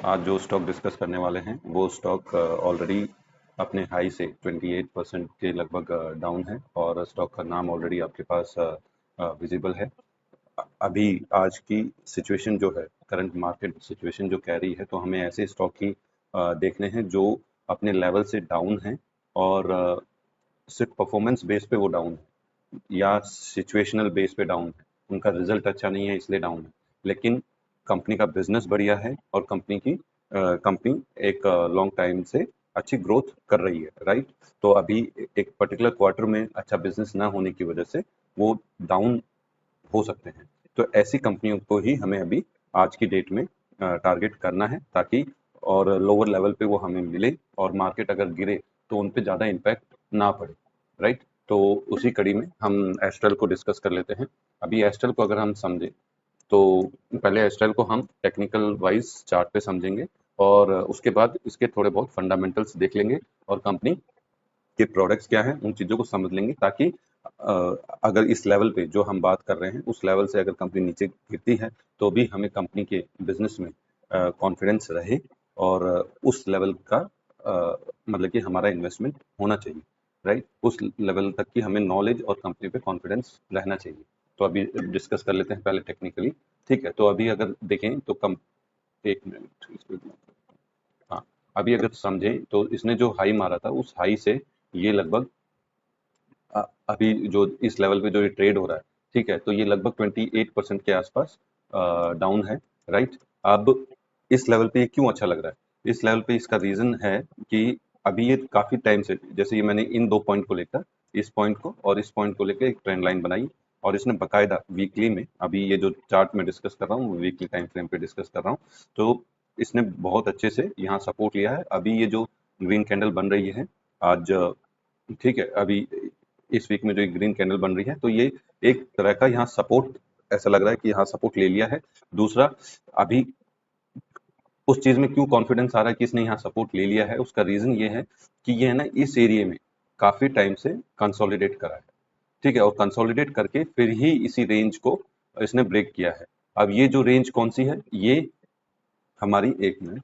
आज जो stock discuss करने वाले हैं वो स्टॉक ऑलरेडी अपने हाई से 28% के लगभग डाउन है और स्टॉक का नाम ऑलरेडी आपके पास विजिबल है। अभी आज की सिचुएशन जो है, करंट मार्केट सिचुएशन जो कह रही है, तो हमें ऐसे स्टॉक ही देखने हैं जो अपने लेवल से डाउन हैं और सिर्फ परफॉर्मेंस बेस पे वो डाउन है या सिचुएशनल बेस पे डाउन है। उनका रिजल्ट अच्छा नहीं है इसलिए डाउन है, लेकिन कंपनी का बिजनेस बढ़िया है और कंपनी एक लॉन्ग टाइम से अच्छी ग्रोथ कर रही है, राइट। तो अभी एक पर्टिकुलर क्वार्टर में अच्छा बिजनेस ना होने की वजह से वो डाउन हो सकते हैं। तो ऐसी कंपनियों को ही हमें अभी आज की डेट में टारगेट करना है, ताकि और लोअर लेवल पे वो हमें मिले और मार्केट अगर गिरे तो उन पे ज़्यादा इम्पैक्ट ना पड़े, राइट। तो उसी कड़ी में हम एस्ट्रल को डिस्कस कर लेते हैं। अभी एस्ट्रल को अगर हम समझें तो पहले एस्ट्रल को हम टेक्निकल वाइज चार्ट पे समझेंगे और उसके बाद इसके थोड़े बहुत फंडामेंटल्स देख लेंगे और कंपनी के प्रोडक्ट्स क्या हैं उन चीज़ों को समझ लेंगे, ताकि अगर इस लेवल पे जो हम बात कर रहे हैं उस लेवल से अगर कंपनी नीचे गिरती है तो भी हमें कंपनी के बिजनेस में कॉन्फिडेंस रहे और उस लेवल का मतलब कि हमारा इन्वेस्टमेंट होना चाहिए, राइट। उस लेवल तक की हमें नॉलेज और कंपनी पे कॉन्फिडेंस रहना चाहिए। तो अभी डिस्कस कर लेते हैं पहले टेक्निकली, ठीक है। तो अभी अगर देखें तो कम, एक मिनट, हाँ, अभी अगर समझें तो इसने जो हाई मारा था उस हाई से ये लगभग अभी जो इस लेवल पे जो ये ट्रेड हो रहा है, ठीक है, तो ये लगभग 28% के आसपास डाउन है, राइट। अब इस लेवल पे ये क्यों अच्छा लग रहा है? इस लेवल पे इसका रीजन है कि अभी ये काफी टाइम से, जैसे ये मैंने इन दो पॉइंट को लेकर, इस पॉइंट को और इस पॉइंट को लेकर एक ट्रेंड लाइन बनाई और इसने बकायदा वीकली में, अभी ये जो चार्ट में डिस्कस कर रहा हूँ वीकली टाइम फ्रेम पे डिस्कस कर रहा हूँ, तो इसने बहुत अच्छे से यहाँ सपोर्ट लिया है। अभी ये जो ग्रीन कैंडल बन रही है आज, ठीक है, अभी इस वीक में जो एक ग्रीन कैंडल बन रही है, तो ये एक तरह का यहाँ सपोर्ट, ऐसा लग रहा है कि यहाँ सपोर्ट ले लिया है। दूसरा, अभी उस चीज में क्यों कॉन्फिडेंस आ रहा है कि इसने यहाँ सपोर्ट ले लिया है, उसका रीजन ये है कि ये है ना इस एरिया में काफी टाइम से कंसोलिडेट करा है, ठीक है, और कंसोलिडेट करके फिर ही इसी रेंज को इसने ब्रेक किया है। अब ये जो रेंज कौन सी है, ये हमारी, एक मिनट,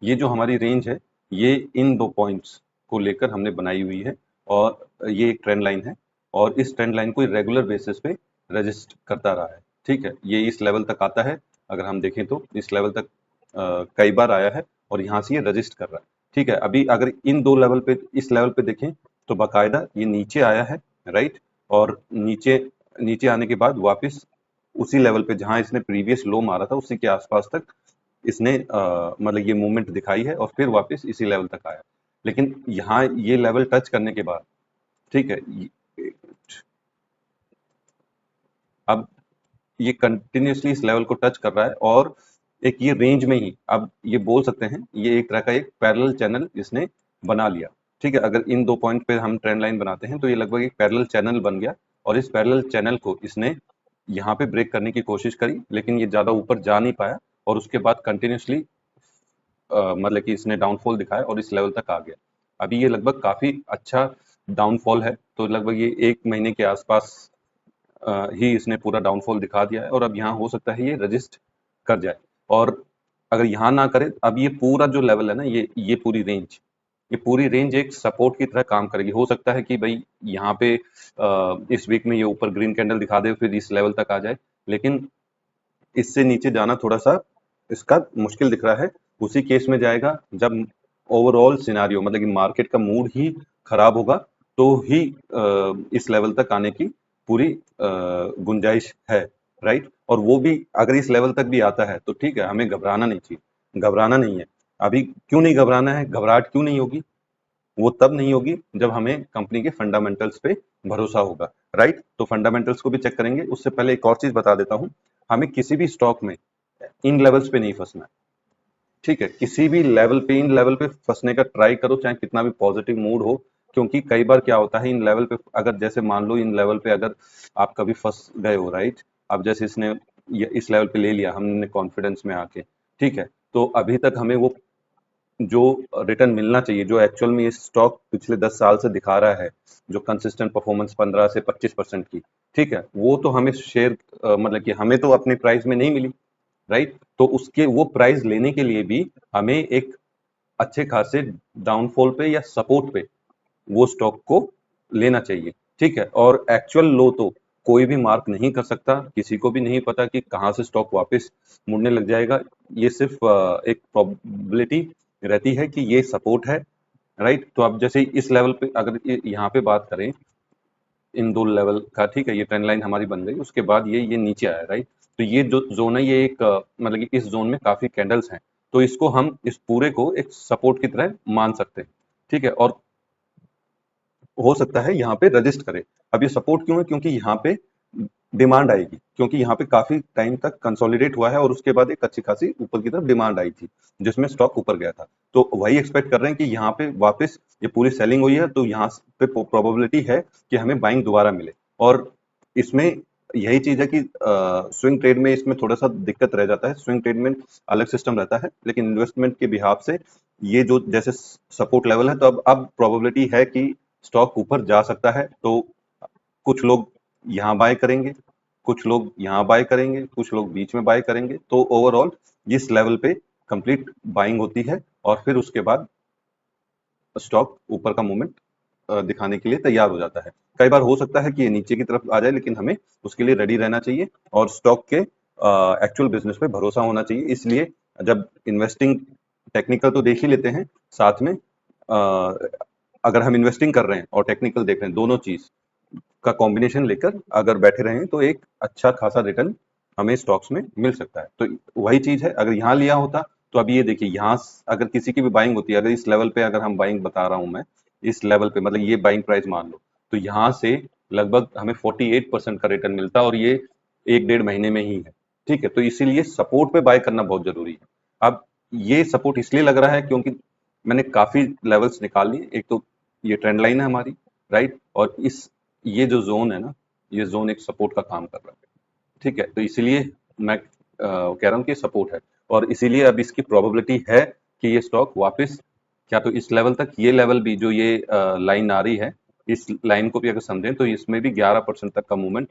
ये जो हमारी रेंज है, ये इन दो पॉइंट्स को लेकर हमने बनाई हुई है और ये एक ट्रेंड लाइन है और इस ट्रेंड लाइन को रेगुलर बेसिस पे रजिस्ट करता रहा है, ठीक है। ये इस लेवल तक आता है, अगर हम देखें तो इस लेवल तक कई बार आया है और यहाँ से ये रजिस्ट कर रहा है, ठीक है। अभी अगर इन दो लेवल पे, इस लेवल पे देखें तो बाकायदा ये नीचे आया है, राइट, और नीचे नीचे आने के बाद वापस उसी लेवल पे जहां इसने प्रीवियस लो मारा था उसी के आसपास तक इसने मतलब ये मूवमेंट दिखाई है और फिर वापस इसी लेवल तक आया। लेकिन यहाँ ये लेवल टच करने के बाद, ठीक है, अब ये कंटिन्यूअसली इस लेवल को टच कर रहा है और एक ये रेंज में ही, अब ये बोल सकते हैं ये एक तरह का एक पैरेलल चैनल इसने बना लिया, ठीक है। अगर इन दो पॉइंट पे हम ट्रेंड लाइन बनाते हैं तो ये लगभग एक पैरेलल चैनल बन गया और इस पैरेलल चैनल को इसने यहाँ पे ब्रेक करने की कोशिश करी, लेकिन ये ज्यादा ऊपर जा नहीं पाया और उसके बाद कंटिन्यूअसली मतलब कि इसने डाउनफॉल दिखाया और इस लेवल तक आ गया। अभी ये लगभग काफी अच्छा डाउनफॉल है, तो लगभग ये 1 महीने के आसपास ही इसने पूरा डाउनफॉल दिखा दिया है और अब यहाँ हो सकता है ये रजिस्ट कर जाए। और अगर यहाँ ना करे, अब ये पूरा जो लेवल है ना, ये पूरी रेंज, ये पूरी रेंज एक सपोर्ट की तरह काम करेगी। हो सकता है कि भाई यहाँ पे इस वीक में ये ऊपर ग्रीन कैंडल दिखा दे फिर इस लेवल तक आ जाए, लेकिन इससे नीचे जाना थोड़ा सा इसका मुश्किल दिख रहा है। उसी केस में जाएगा जब ओवरऑल सिनारियो, मतलब कि मार्केट का मूड ही खराब होगा, तो ही इस लेवल तक आने की पूरी गुंजाइश है, राइट। और वो भी अगर इस लेवल तक भी आता है तो ठीक है, हमें घबराना नहीं चाहिए, घबराना नहीं है। अभी क्यों नहीं घबराना है, घबराहट क्यों नहीं होगी? वो तब नहीं होगी जब हमें कंपनी के फंडामेंटल्स पे भरोसा होगा, राइट। तो फंडामेंटल्स को भी चेक करेंगे। उससे पहले एक और चीज बता देता हूँ, हमें किसी भी स्टॉक में इन लेवल्स पे नहीं फंसना है, ठीक है। किसी भी लेवल पे, इन लेवल पे फंसने का ट्राई करो चाहे कितना भी पॉजिटिव मूड हो, क्योंकि कई बार क्या होता है इन लेवल पे, अगर जैसे मान लो इन लेवल पे अगर आप कभी फंस गए हो, राइट, अब जैसे इसने इस लेवल पे ले लिया हमने कॉन्फिडेंस में आके, ठीक है, तो अभी तक हमें वो जो रिटर्न मिलना चाहिए, जो एक्चुअल में ये स्टॉक पिछले 10 साल से दिखा रहा है, जो कंसिस्टेंट परफॉर्मेंस 15 से 25% की, ठीक है, वो तो हमें शेयर मतलब कि हमें तो अपनी प्राइस में नहीं मिली, राइट। तो उसके वो प्राइस लेने के लिए भी हमें एक अच्छे खासे डाउनफॉल पे या सपोर्ट पे वो स्टॉक को लेना चाहिए, ठीक है। और एक्चुअल लो तो कोई भी मार्क नहीं कर सकता, किसी को भी नहीं पता कि कहाँ से स्टॉक वापस मुड़ने लग जाएगा। ये सिर्फ एक प्रोबेबिलिटी रहती है कि ये सपोर्ट है, राइट। तो अब जैसे इस लेवल पे अगर यहाँ पे बात करें, इन दो लेवल का, ठीक है, ये ट्रेंड लाइन हमारी बन गई, उसके बाद ये नीचे आया, राइट। तो ये जो जोन है, ये एक मतलब कि इस जोन में काफी कैंडल्स हैं, तो इसको हम इस पूरे को एक सपोर्ट की तरह मान सकते हैं, ठीक है। और हो सकता है यहाँ पे रजिस्ट करे। अब ये सपोर्ट क्यों है? क्योंकि यहाँ पे डिमांड आएगी, क्योंकि यहाँ पे काफी टाइम तक कंसोलिडेट हुआ है और उसके बाद एक अच्छी खासी ऊपर की तरफ डिमांड आई थी, जिसमें स्टॉक ऊपर गया था। तो वही एक्सपेक्ट कर रहे हैं कि यहाँ पे वापस ये पूरी सेलिंग हुई है, तो यहाँ पे प्रोबेबिलिटी है कि हमें बाइंग दोबारा मिले। और इसमें यही चीज है कि स्विंग ट्रेड में इसमें थोड़ा सा दिक्कत रह जाता है। स्विंग ट्रेड में अलग सिस्टम रहता है, लेकिन इन्वेस्टमेंट के बिहाफ से ये जो जैसे सपोर्ट लेवल है, तो अब प्रोबेबिलिटी है कि स्टॉक ऊपर जा सकता है। तो कुछ लोग यहाँ बाय करेंगे, कुछ लोग यहाँ बाय करेंगे, कुछ लोग बीच में बाय करेंगे। तो ओवरऑल इस लेवल पे कंप्लीट बाइंग होती है और फिर उसके बाद स्टॉक ऊपर का मूवमेंट दिखाने के लिए तैयार हो जाता है। कई बार हो सकता है कि ये नीचे की तरफ आ जाए, लेकिन हमें उसके लिए रेडी रहना चाहिए और स्टॉक के एक्चुअल बिजनेस पे भरोसा होना चाहिए। इसलिए जब इन्वेस्टिंग, टेक्निकल तो देख ही लेते हैं साथ में, अगर हम इन्वेस्टिंग कर रहे हैं और टेक्निकल देख रहे हैं, दोनों चीज का कॉम्बिनेशन लेकर अगर बैठे रहें तो एक अच्छा खासा रिटर्न हमें स्टॉक्स में मिल सकता है। तो वही चीज है, अगर यहाँ लिया होता तो अभी ये देखिए, यहाँ अगर किसी की भी बाइंग होती है, अगर इस लेवल पे, अगर हम बाइंग बता रहा हूं मैं, इस लेवल पे मतलब ये बाइंग प्राइस मान लो, तो यहाँ से लगभग हमें 48% का रिटर्न मिलता और ये 1 डेढ़ महीने में ही है, ठीक है। तो इसीलिए सपोर्ट पे बाय करना बहुत जरूरी है। अब ये सपोर्ट इसलिए लग रहा है क्योंकि मैंने काफी लेवल्स निकाल लिए। एक तो ये ट्रेंड लाइन है हमारी, राइट, और इस ये जो जोन है ना, ये जोन एक सपोर्ट का काम कर रहा है, ठीक है। तो इसीलिए मैं कह रहा हूँ कि सपोर्ट है, और इसीलिए अब इसकी प्रोबेबिलिटी है कि ये स्टॉक वापस क्या तो इस लेवल तक, ये लेवल भी जो ये लाइन आ रही है, इस लाइन को भी अगर समझें तो इसमें भी 11% तक का मूवमेंट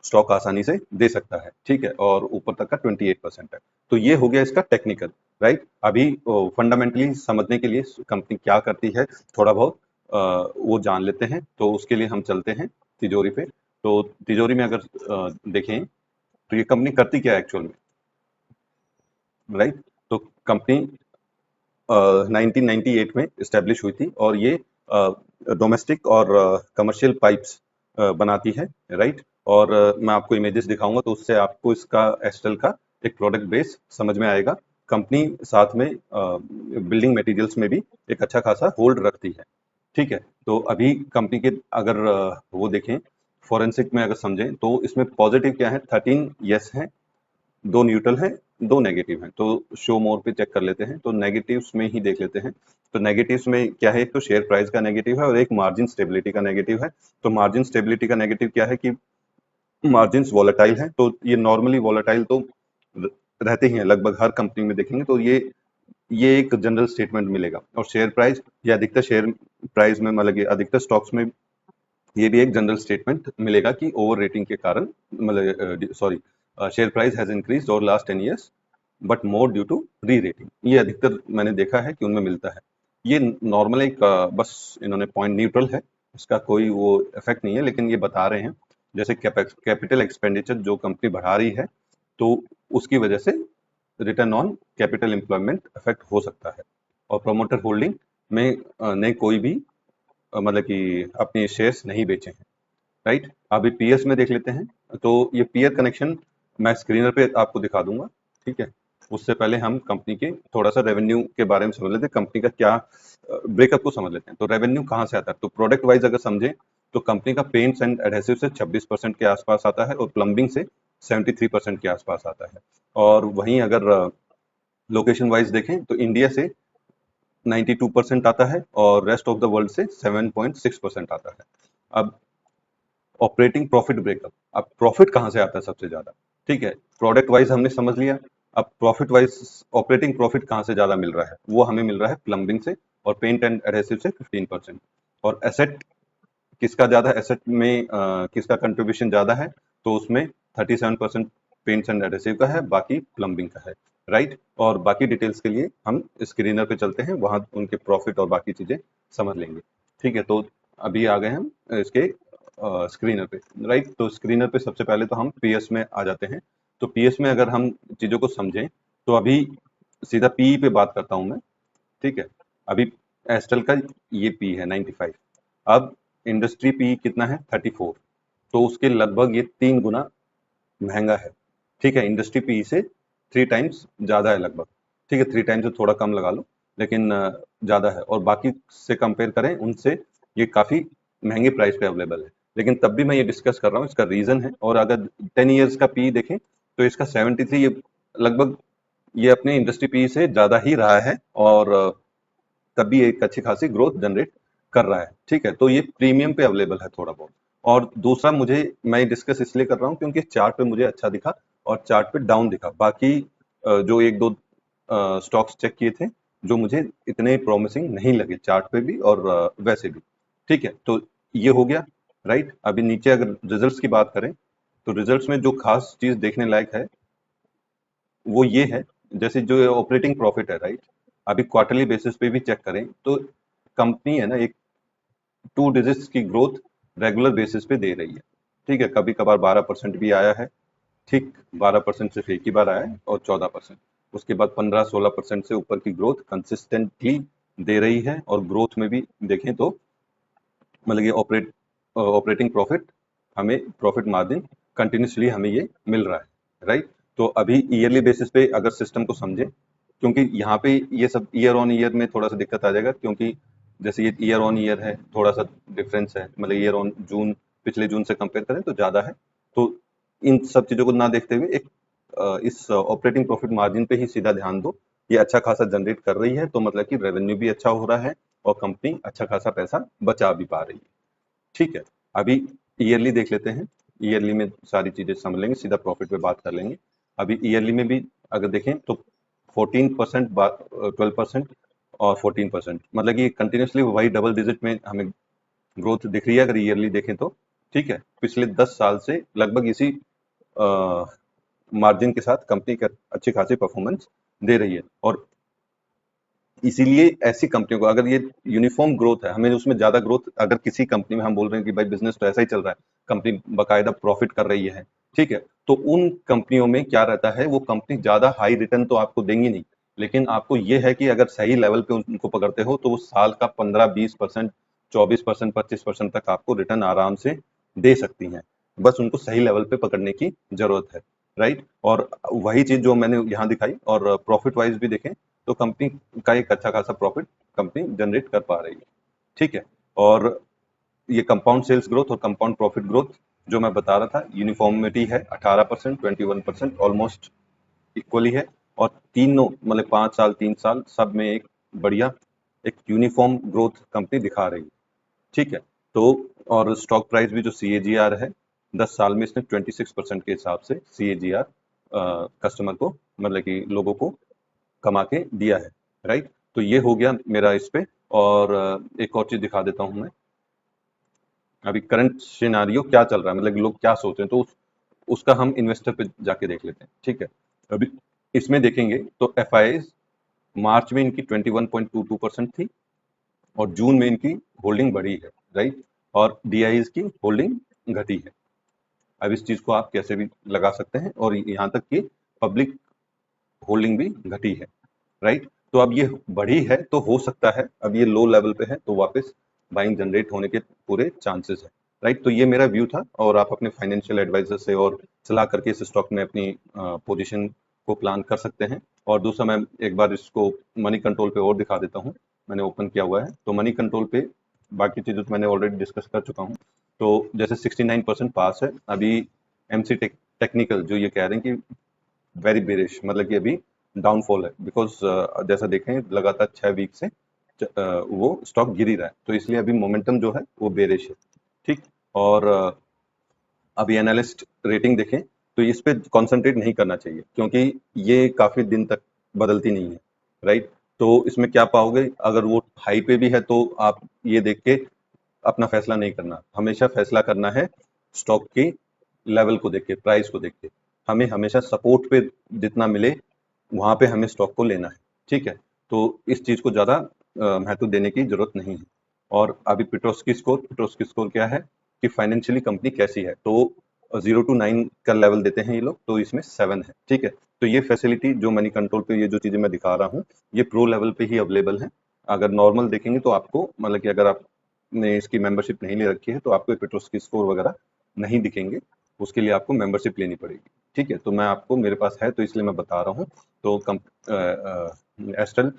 स्टॉक आसानी से दे सकता है, ठीक है। और ऊपर तक का 28% है। तो ये हो गया इसका टेक्निकल, राइट। अभी फंडामेंटली समझने के लिए कंपनी क्या करती है थोड़ा बहुत वो जान लेते हैं। तो उसके लिए हम चलते हैं तिजोरी पे। तो तिजोरी में अगर देखें तो ये कंपनी करती क्या है एक्चुअल में, राइट। तो कंपनी 1998 में इस्टेब्लिश हुई थी और ये डोमेस्टिक और कमर्शियल पाइप्स बनाती है, राइट। और मैं आपको इमेजेस दिखाऊंगा तो उससे आपको इसका एस्टेल का एक प्रोडक्ट बेस समझ में आएगा। कंपनी साथ में बिल्डिंग मटेरियल्स में भी एक अच्छा खासा होल्ड रखती है, ठीक है। तो अभी कंपनी के अगर वो देखें फॉरेंसिक में अगर समझें तो इसमें पॉजिटिव क्या है, 13 यस हैं, 2 न्यूट्रल हैं, 2 नेगेटिव हैं। तो शो मोर पे चेक कर लेते हैं, तो नेगेटिव्स में ही देख लेते हैं। तो नेगेटिव्स में क्या है, एक तो शेयर प्राइस का नेगेटिव है और एक मार्जिन स्टेबिलिटी का नेगेटिव है। तो मार्जिन स्टेबिलिटी का नेगेटिव क्या है कि मार्जिन वॉलेटाइल है। तो ये नॉर्मली वॉलेटाइल तो रहते ही हैं लगभग हर कंपनी में देखेंगे, तो ये एक जनरल स्टेटमेंट मिलेगा। और शेयर प्राइस या अधिकतर शेयर प्राइस में मतलब कि अधिकतर स्टॉक्स में ये भी एक जनरल स्टेटमेंट मिलेगा कि ओवर रेटिंग के कारण मतलब sorry, share price has increased over last 10 years but more due to re rating. ये अधिकतर मैंने देखा है कि उनमें मिलता है। ये नॉर्मल एक बस इन्होंने पॉइंट न्यूट्रल है, इसका कोई वो इफेक्ट नहीं है, लेकिन ये बता रहे हैं जैसे कैपिटल एक्सपेंडिचर जो कंपनी बढ़ा रही है, तो उसकी वजह से return on capital employment effect हो सकता है। और प्रोमोटर होल्डिंग में ने कोई भी मतलब कि अपने शेयर्स नहीं बेचे हैं, राइट। अभी पीएस में देख लेते हैं। तो ये पीयर कनेक्शन मैं स्क्रीनर पे आपको दिखा दूंगा, ठीक है। उससे पहले हम कंपनी के थोड़ा सा रेवेन्यू के बारे में समझ लेते हैं, कंपनी का क्या ब्रेकअप को समझ लेते हैं। तो रेवेन्यू कहाँ से आता है, तो प्रोडक्ट वाइज अगर समझें तो कंपनी का पेंट्स एंड एडहेसिव से 26% के आसपास आता है और प्लम्बिंग से 73% के आसपास आता है। और वहीं अगर लोकेशन वाइज देखें तो इंडिया से 92% आता है और रेस्ट ऑफ द वर्ल्ड से 7.6% आता है। अब ऑपरेटिंग प्रॉफिट ब्रेकअप, अब प्रॉफिट कहाँ से आता है सबसे ज्यादा, ठीक है। प्रोडक्ट वाइज हमने समझ लिया, अब प्रॉफिट वाइज ऑपरेटिंग प्रॉफिट कहाँ से ज्यादा मिल रहा है, वो हमें मिल रहा है प्लम्बिंग से और पेंट एंड एडहेसिव से 15%। और एसेट किसका ज्यादा, एसेट में किसका कंट्रीब्यूशन ज्यादा है, तो उसमें 37% पेंट्स एंड एडहेसिव का है, बाकी प्लम्बिंग का है, राइट। और बाकी डिटेल्स के लिए हम स्क्रीनर पे चलते हैं, वहां उनके प्रॉफिट और बाकी चीजें समझ लेंगे। ठीक है, तो अभी आ गए हम इसके स्क्रीनर पे, राइट। तो स्क्रीनर पे सबसे पहले तो हम पीएस में आ जाते हैं। तो पीएस में अगर हम चीजों को समझें तो अभी सीधा पीई पे बात करता हूं मैं। ठीक है, अभी एस्टल का ये पी है 95। अब इंडस्ट्री पी कितना है 34, तो उसके लगभग ये 3 गुना महंगा है। ठीक है, इंडस्ट्री पी से 3 टाइम्स ज्यादा है लगभग। ठीक है, 3 टाइम्स से थोड़ा कम लगा लो, लेकिन ज्यादा है। और बाकी से कंपेयर करें उनसे, ये काफी महंगे प्राइस पे अवेलेबल है। लेकिन तब भी मैं ये डिस्कस कर रहा हूँ, इसका रीजन है। और अगर 10 ईयर्स का पी देखें तो इसका 73, ये लगभग ये अपने इंडस्ट्री पी से ज्यादा ही रहा है, और तब भी एक अच्छी खासी ग्रोथ जनरेट कर रहा है। ठीक है, तो ये प्रीमियम पे अवेलेबल है थोड़ा बहुत। और दूसरा, मुझे मैं डिस्कस इसलिए कर रहा हूँ क्योंकि चार्ट पे मुझे अच्छा दिखा और चार्ट पे डाउन दिखा। बाकी जो एक दो स्टॉक्स चेक किए थे जो मुझे इतने प्रॉमिसिंग नहीं लगे चार्ट पे भी और वैसे भी। ठीक है, तो ये हो गया, राइट। अभी नीचे अगर रिजल्ट्स की बात करें तो रिजल्ट्स में जो खास चीज देखने लायक है वो ये है, जैसे जो ऑपरेटिंग प्रॉफिट है, राइट। अभी क्वार्टरली बेसिस पे भी चेक करें तो कंपनी है ना, एक 2 डिजिट्स की ग्रोथ रेगुलर बेसिस पे दे रही है। ठीक है, कभी कभार 12% भी आया है। ठीक, 12% सिर्फ एक ही बार आया है, और 14%। उसके बाद 15-16% से ऊपर की ग्रोथ कंसिस्टेंटली दे रही है। और ग्रोथ में भी देखें तो मतलब ये ऑपरेटिंग प्रॉफिट, हमें प्रॉफिट मार्जिन कंटिन्यूसली हमें ये मिल रहा है, राइट। तो अभी ईयरली बेसिस पे अगर सिस्टम को समझें, क्योंकि यहाँ पे ये सब ईयर ऑन ईयर में थोड़ा सा दिक्कत आ जाएगा, क्योंकि जैसे ये ईयर ऑन ईयर है, थोड़ा सा डिफरेंस है, मतलब ईयर ऑन जून, पिछले जून से कंपेयर करें तो ज्यादा है। तो इन सब चीजों को ना देखते हुए एक इस ऑपरेटिंग प्रॉफिट मार्जिन पे ही सीधा ध्यान दो। ये अच्छा खासा जनरेट कर रही है, तो मतलब कि रेवेन्यू भी अच्छा हो रहा है और कंपनी अच्छा खासा पैसा बचा भी पा रही है। ठीक है, अभी ईयरली देख लेते हैं। ईयरली में सारी चीजें समझ लेंगे, सीधा प्रॉफिट पे बात कर लेंगे। अभी ईयरली में भी अगर देखें तो 14%, 12% और 14%, मतलब कि कंटिन्यूसली वही डबल डिजिट में हमें ग्रोथ दिख रही है अगर ईयरली देखें तो। ठीक है, पिछले 10 साल से लगभग इसी मार्जिन के साथ कंपनी का अच्छी खासी परफॉर्मेंस दे रही है। और इसीलिए ऐसी कंपनियों को, अगर ये यूनिफॉर्म ग्रोथ है, हमें उसमें ज्यादा ग्रोथ, अगर किसी कंपनी में हम बोल रहे हैं कि भाई बिजनेस तो ऐसा ही चल रहा है, कंपनी बकायदा प्रॉफिट कर रही है, ठीक है, तो उन कंपनियों में क्या रहता है, वो कंपनी ज्यादा हाई रिटर्न तो आपको देंगी नहीं, लेकिन आपको ये है कि अगर सही लेवल पे उनको पकड़ते हो तो वो साल का 15-20%, 24%, 25% तक आपको रिटर्न आराम से दे सकती हैं। बस उनको सही लेवल पे पकड़ने की जरूरत है, राइट। और वही चीज जो मैंने यहाँ दिखाई, और प्रॉफिट वाइज भी देखें तो कंपनी का एक अच्छा खासा प्रॉफिट कंपनी जनरेट कर पा रही है। ठीक है, और ये कंपाउंड सेल्स ग्रोथ और कंपाउंड प्रॉफिट ग्रोथ जो मैं बता रहा था, यूनिफॉर्मिटी है 18%, 21%, ऑलमोस्ट इक्वली है। और तीनों मतलब 5 साल 3 साल सब में एक बढ़िया एक यूनिफॉर्म ग्रोथ कंपनी दिखा रही है। ठीक है, तो और स्टॉक प्राइस भी जो CAGR है 10 साल में, इसने 26% के हिसाब से CAGR कस्टमर को, मतलब कि लोगों को कमा के दिया है, राइट। तो ये हो गया मेरा इस पे। और एक और चीज दिखा देता हूं मैं, अभी करंट सिनारियो क्या चल रहा है, मतलब लोग क्या सोच रहे हैं, तो उसका हम इन्वेस्टर पे जाके देख लेते हैं। ठीक है, अभी इसमें देखेंगे तो FIIs मार्च में इनकी 21.22% थी, और जून में इनकी होल्डिंग बढ़ी है, राइट। और DIs की होल्डिंग घटी है। अब इस चीज को आप कैसे भी लगा सकते हैं, और यहाँ तक कि पब्लिक होल्डिंग भी घटी है, राइट। तो अब ये बढ़ी है तो हो सकता है अब ये लो लेवल पे है तो वापस बाइंग जनरेट होने के पूरे चांसेस है, राइट। तो ये मेरा व्यू था, और आप अपने फाइनेंशियल एडवाइजर से और सलाह करके इस स्टॉक में अपनी पोजीशन को प्लान कर सकते हैं। और दूसरा, मैं एक बार इसको मनी कंट्रोल पे और दिखा देता हूँ, मैंने ओपन किया हुआ है। तो मनी कंट्रोल पे बाकी चीजें तो मैंने ऑलरेडी डिस्कस कर चुका हूँ। तो जैसे 69% पास है अभी। MC टेक्निकल जो ये कह रहे हैं कि वेरी बेरिश, मतलब कि अभी डाउनफॉल है, बिकॉज जैसा देखें लगातार 6 वीक से वो स्टॉक गिर ही रहा है, तो इसलिए अभी मोमेंटम जो है वो बेरिश है। ठीक, और अभी एनालिस्ट रेटिंग देखें तो इस पे कॉन्सेंट्रेट नहीं करना चाहिए, क्योंकि ये काफ़ी दिन तक बदलती नहीं है, राइट? तो इसमें क्या पाओगे, अगर वो हाई पे भी है तो आप ये देख के अपना फैसला नहीं करना, हमेशा फैसला करना है स्टॉक के लेवल को देख के, प्राइस को देख के। हमें हमेशा सपोर्ट पे जितना मिले वहां पे हमें स्टॉक को लेना है, ठीक है? तो इस चीज को ज्यादा महत्व देने की जरूरत नहीं है। और अभी पिट्रोस्की स्कोर क्या है कि फाइनेंशियली कंपनी कैसी है, तो 0 to 9 का लेवल देते हैं ये लोग, तो इसमें 7 है, ठीक है? तो ये फैसिलिटी जो मनी कंट्रोल पे ये जो चीजें मैं दिखा रहा हूँ, ये प्रो लेवल पे ही अवेलेबल है। अगर नॉर्मल देखेंगे तो आपको मतलब कि अगर आपने इसकी मेंबरशिप नहीं ले रखी है तो आपको पेट्रोस्की स्कोर वगैरह नहीं दिखेंगे, उसके लिए आपको मेंबरशिप लेनी पड़ेगी, ठीक है? तो मैं आपको, मेरे पास है तो इसलिए मैं बता रहा हूँ। तो एस्ट्रल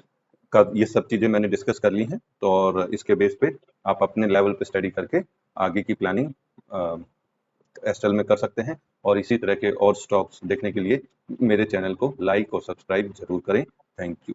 का ये सब चीजें मैंने डिस्कस कर ली हैं, तो और इसके बेस पे आप अपने लेवल पे स्टडी करके आगे की प्लानिंग एस्ट्रल में कर सकते हैं। और इसी तरह के और स्टॉक्स देखने के लिए मेरे चैनल को लाइक और सब्सक्राइब जरूर करें। Thank you.